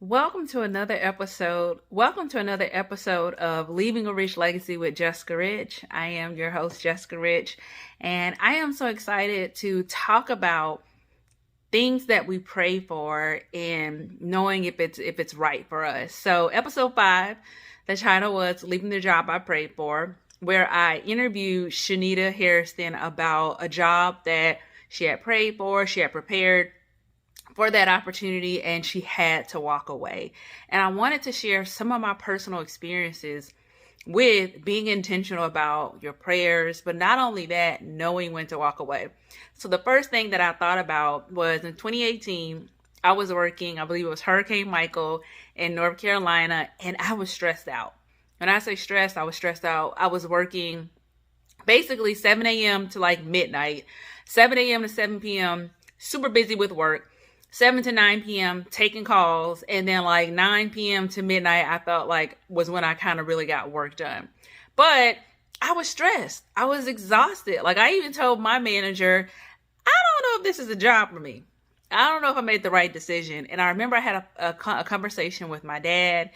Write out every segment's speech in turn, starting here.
Welcome to another episode. Welcome to another episode of Leaving a Rich Legacy with Jessica Rich. I am your host, Jessica Rich, and I am so excited to talk about things that we pray for and knowing if it's right for us. So, episode 5, the title was Leaving the Job I Prayed For, where I interviewed Shanita Harrison about a job that she had prayed for, she had prepared for that opportunity, and she had to walk away. And I wanted to share some of my personal experiences with being intentional about your prayers, but not only that, knowing when to walk away. So the first thing that I thought about was in 2018, I was working, I believe it was Hurricane Michael in North Carolina, and I was stressed out. When I say stressed, I was stressed out. I was working basically 7 a.m. to like midnight, 7 a.m. to 7 p.m., super busy with work. 7 to 9 p.m. taking calls, and then like 9 p.m. to midnight, I felt like was when I kind of really got work done. But I was stressed. I was exhausted. Like I even told my manager, I don't know if this is a job for me. I don't know if I made the right decision. And I remember I had a conversation with my dad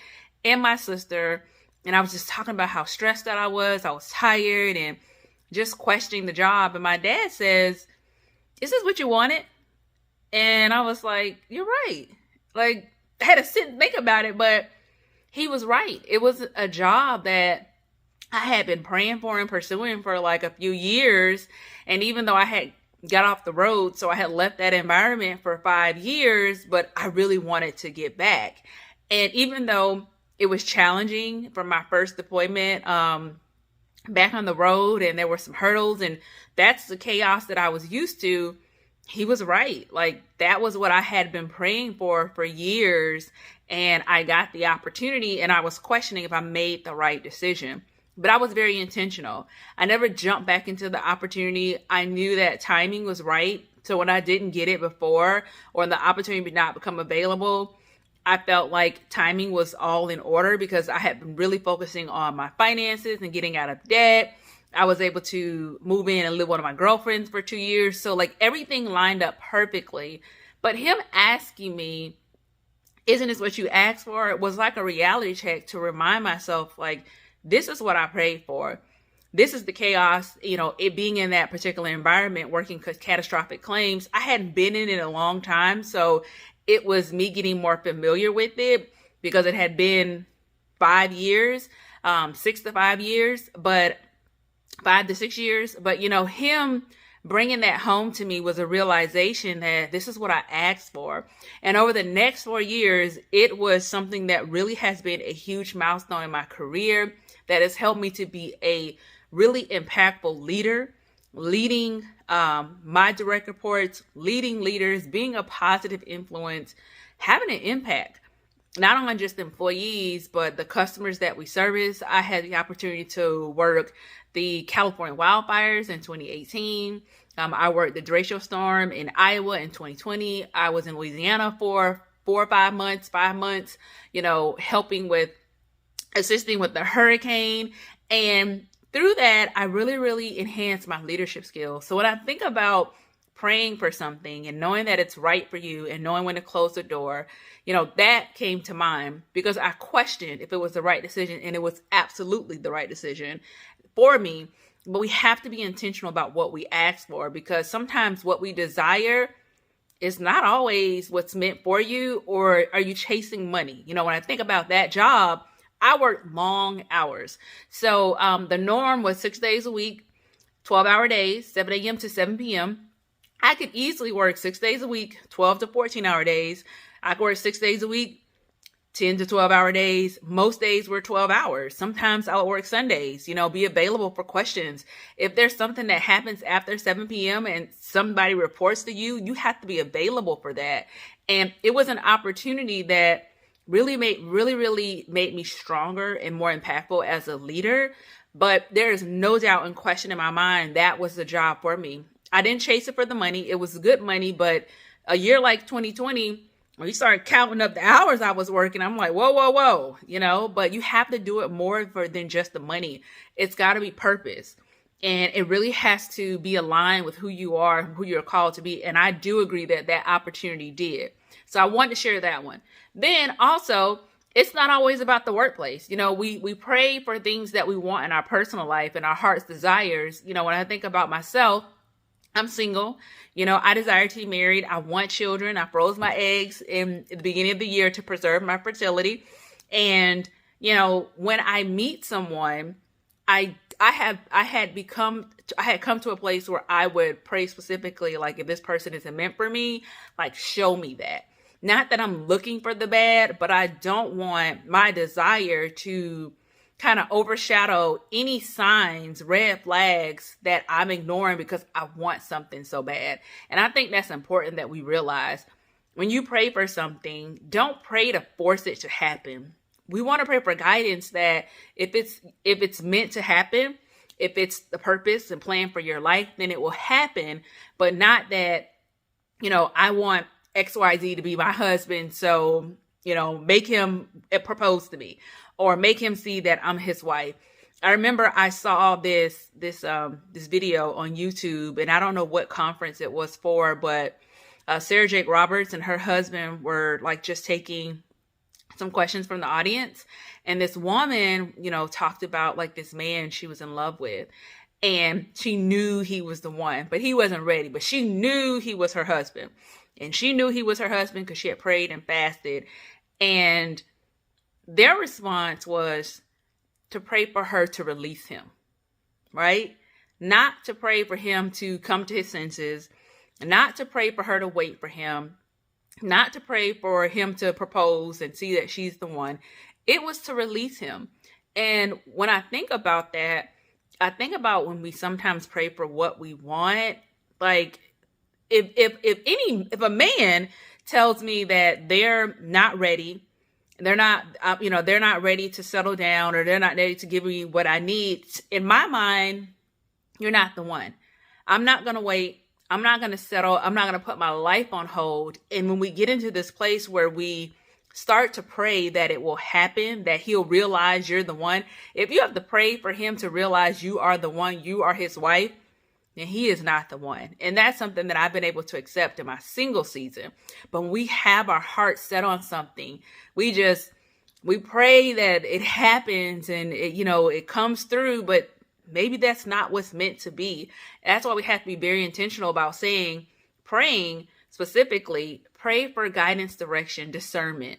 and my sister, and I was just talking about how stressed out I was. I was tired and just questioning the job. And my dad says, "Is this what you wanted?" And I was like, "You're right." Like, I had to sit and think about it, but he was right. It was a job that I had been praying for and pursuing for like a few years. And even though I had got off the road, so I had left that environment for 5 years, but I really wanted to get back. And even though it was challenging for my first deployment, back on the road, and there were some hurdles, and that's the chaos that I was used to, he was right. Like that was what I had been praying for years. And I got the opportunity, and I was questioning if I made the right decision. But I was very intentional. I never jumped back into the opportunity. I knew that timing was right. So when I didn't get it before, or the opportunity did not become available, I felt like timing was all in order because I had been really focusing on my finances and getting out of debt. I was able to move in and live with one of my girlfriends for 2 years. So like everything lined up perfectly. But him asking me, "Isn't this what you asked for?" It was like a reality check to remind myself, like, this is what I prayed for. This is the chaos, it being in that particular environment, working catastrophic claims. I hadn't been in it a long time. So it was me getting more familiar with it because it had been 5 years, 6 to 5 years, but 5 to 6 years. But, him bringing that home to me was a realization that this is what I asked for. And over the next 4 years, it was something that really has been a huge milestone in my career that has helped me to be a really impactful leader, leading my direct reports, leading leaders, being a positive influence, having an impact not on just employees, but the customers that we service. I had the opportunity to work the California wildfires in 2018. I worked the derecho storm in Iowa in 2020. I was in Louisiana for 4 or 5 months, 5 months, helping with assisting with the hurricane. And through that, I really, really enhanced my leadership skills. So when I think about praying for something and knowing that it's right for you and knowing when to close the door, that came to mind because I questioned if it was the right decision, and it was absolutely the right decision for me. But we have to be intentional about what we ask for, because sometimes what we desire is not always what's meant for you. Or are you chasing money? When I think about that job, I worked long hours. So the norm was 6 days a week, 12-hour days, 7 a.m. to 7 p.m. I could easily work 6 days a week, 12 to 14-hour days. I could work 6 days a week, 10 to 12-hour days. Most days were 12 hours. Sometimes I would work Sundays, be available for questions. If there's something that happens after 7 p.m. and somebody reports to you, you have to be available for that. And it was an opportunity that really made me stronger and more impactful as a leader. But there is no doubt and question in my mind that was the job for me. I didn't chase it for the money. It was good money, but a year like 2020, when you start counting up the hours I was working, I'm like, whoa, but you have to do it more than just the money. It's got to be purpose. And it really has to be aligned with who you are, who you're called to be. And I do agree that opportunity did. So I want to share that one. Then also, it's not always about the workplace. We pray for things that we want in our personal life and our heart's desires. When I think about myself, I'm single. I desire to be married. I want children. I froze my eggs in the beginning of the year to preserve my fertility. And, when I meet someone, I had come to a place where I would pray specifically, like, if this person isn't meant for me, like, show me that. Not that I'm looking for the bad, but I don't want my desire to kind of overshadow any signs, red flags that I'm ignoring because I want something so bad. And I think that's important that we realize when you pray for something, don't pray to force it to happen. We want to pray for guidance that if it's meant to happen, if it's the purpose and plan for your life, then it will happen, but not that, I want XYZ to be my husband, so, make him propose to me or make him see that I'm his wife. I remember I saw this video on YouTube, and I don't know what conference it was for, but Sarah Jake Roberts and her husband were like just taking some questions from the audience. And this woman, talked about like this man she was in love with, and she knew he was the one, but he wasn't ready, but she knew he was her husband. And she knew he was her husband because she had prayed and fasted. And their response was to pray for her to release him, right? Not to pray for him to come to his senses, not to pray for her to wait for him, not to pray for him to propose and see that she's the one. It was to release him. And when I think about that, I think about when we sometimes pray for what we want. Like, if a man tells me that they're not ready, they're not ready to settle down, or they're not ready to give me what I need, in my mind, you're not the one. I'm not going to wait. I'm not going to settle. I'm not going to put my life on hold. And when we get into this place where we start to pray that it will happen, that he'll realize you're the one. If you have to pray for him to realize you are the one, you are his wife, then he is not the one. And that's something that I've been able to accept in my single season. But when we have our heart set on something, we pray that it happens and it comes through, but maybe that's not what's meant to be. That's why we have to be very intentional about praying specifically, pray for guidance, direction, discernment.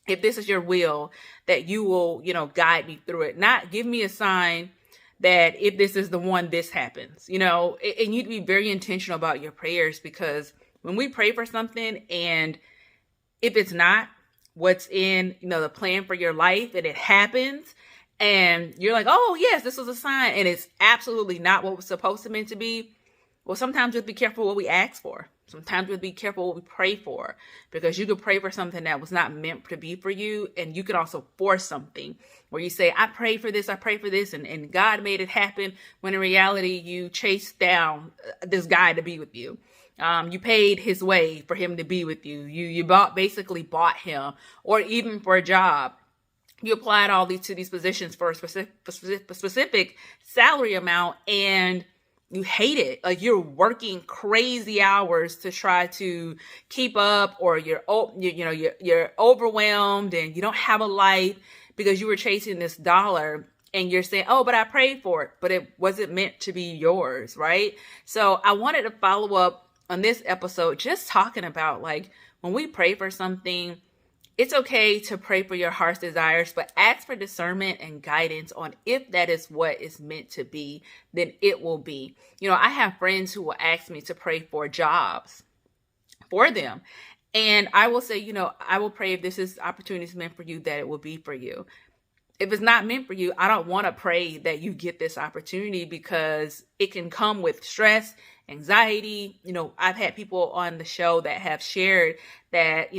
If this is your will, that you will, guide me through it. Not give me a sign that if this is the one, this happens, and you need to be very intentional about your prayers, because when we pray for something and if it's not what's in, the plan for your life, and it happens, and you're like, oh yes, this was a sign, and it's absolutely not what was supposed to meant to be. Well, sometimes just be careful what we ask for. Sometimes we'll be careful what we pray for, because you could pray for something that was not meant to be for you. And you could also force something where you say, I pray for this, and God made it happen, when in reality, you chased down this guy to be with you. You paid his way for him to be with you. You basically bought him, or even for a job. You applied all these to these positions for a specific salary amount, and you hate it. Like, you're working crazy hours to try to keep up, or you're overwhelmed and you don't have a life because you were chasing this dollar, and you're saying, oh, but I prayed for it, but it wasn't meant to be yours, right? So I wanted to follow up on this episode just talking about, like, when we pray for something, it's okay to pray for your heart's desires, but ask for discernment and guidance on if that is what is meant to be, then it will be. I have friends who will ask me to pray for jobs for them. And I will say, I will pray if this is opportunity meant for you, that it will be for you. If it's not meant for you, I don't want to pray that you get this opportunity, because it can come with stress, anxiety. I've had people on the show that have shared that,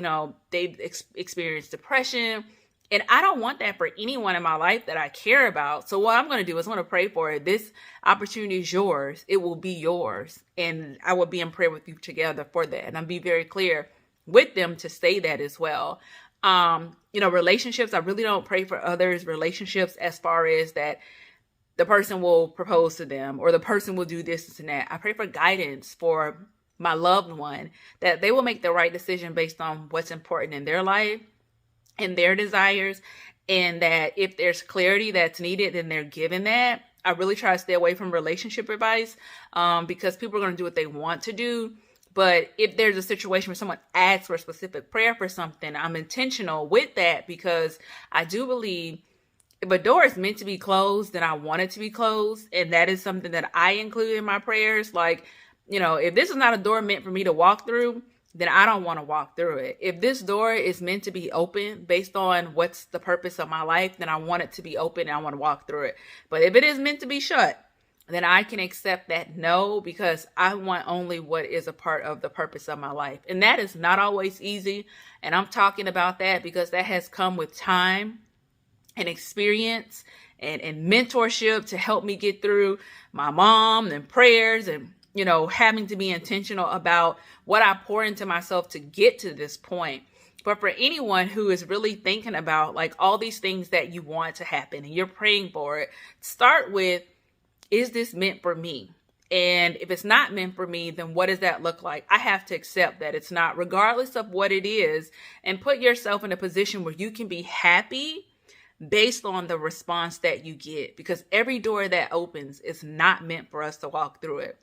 they've experienced depression, and I don't want that for anyone in my life that I care about. So what I'm going to do is I'm going to pray for it. This opportunity is yours. It will be yours. And I will be in prayer with you together for that. And I'll be very clear with them to say that as well. Relationships, I really don't pray for others' relationships as far as that the person will propose to them or the person will do this and that. I pray for guidance for my loved one, that they will make the right decision based on what's important in their life and their desires. And that if there's clarity that's needed, then they're given that. I really try to stay away from relationship advice because people are going to do what they want to do. But if there's a situation where someone asks for a specific prayer for something, I'm intentional with that, because I do believe if a door is meant to be closed, then I want it to be closed. And that is something that I include in my prayers. Like, if this is not a door meant for me to walk through, then I don't want to walk through it. If this door is meant to be open based on what's the purpose of my life, then I want it to be open and I want to walk through it. But if it is meant to be shut, then I can accept that no, because I want only what is a part of the purpose of my life. And that is not always easy. And I'm talking about that because that has come with time and experience and mentorship to help me get through my mom and prayers and, having to be intentional about what I pour into myself to get to this point. But for anyone who is really thinking about like all these things that you want to happen and you're praying for it, start with, is this meant for me? And if it's not meant for me, then what does that look like? I have to accept that it's not, regardless of what it is, and put yourself in a position where you can be happy based on the response that you get, because every door that opens is not meant for us to walk through it.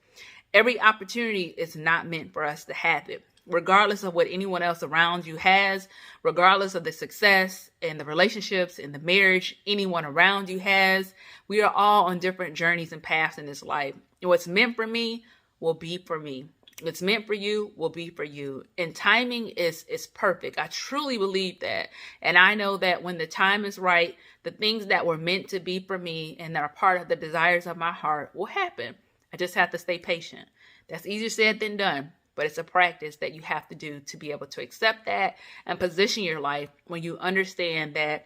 Every opportunity is not meant for us to have it. Regardless of what anyone else around you has, regardless of the success and the relationships and the marriage anyone around you has, we are all on different journeys and paths in this life. And what's meant for me will be for me. What's meant for you will be for you. And timing is perfect. I truly believe that. And I know that when the time is right, the things that were meant to be for me and that are part of the desires of my heart will happen. I just have to stay patient. That's easier said than done. But it's a practice that you have to do to be able to accept that and position your life when you understand that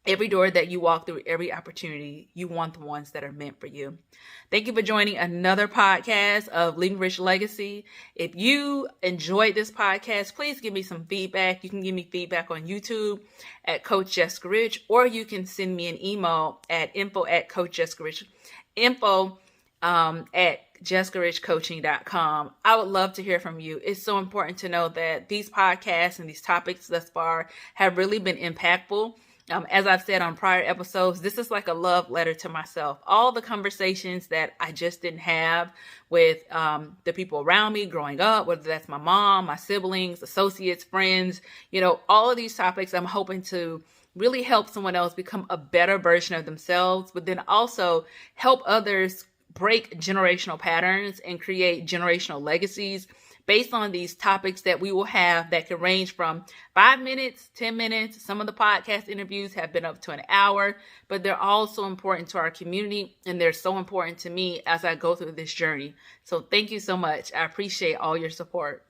every door that you walk through, every opportunity, you want the ones that are meant for you. Thank you for joining another podcast of Leaving Rich Legacy. If you enjoyed this podcast, please give me some feedback. You can give me feedback on YouTube at Coach Jessica Rich, or you can send me an email at info at jessicarichcoaching.com. I would love to hear from you. It's so important to know that these podcasts and these topics thus far have really been impactful. As I've said on prior episodes, this is like a love letter to myself. All the conversations that I just didn't have with the people around me growing up, whether that's my mom, my siblings, associates, friends, all of these topics, I'm hoping to really help someone else become a better version of themselves, but then also help others break generational patterns and create generational legacies based on these topics that we will have that can range from 5 minutes, 10 minutes. Some of the podcast interviews have been up to an hour, but they're all so important to our community and they're so important to me as I go through this journey. So thank you so much. I appreciate all your support.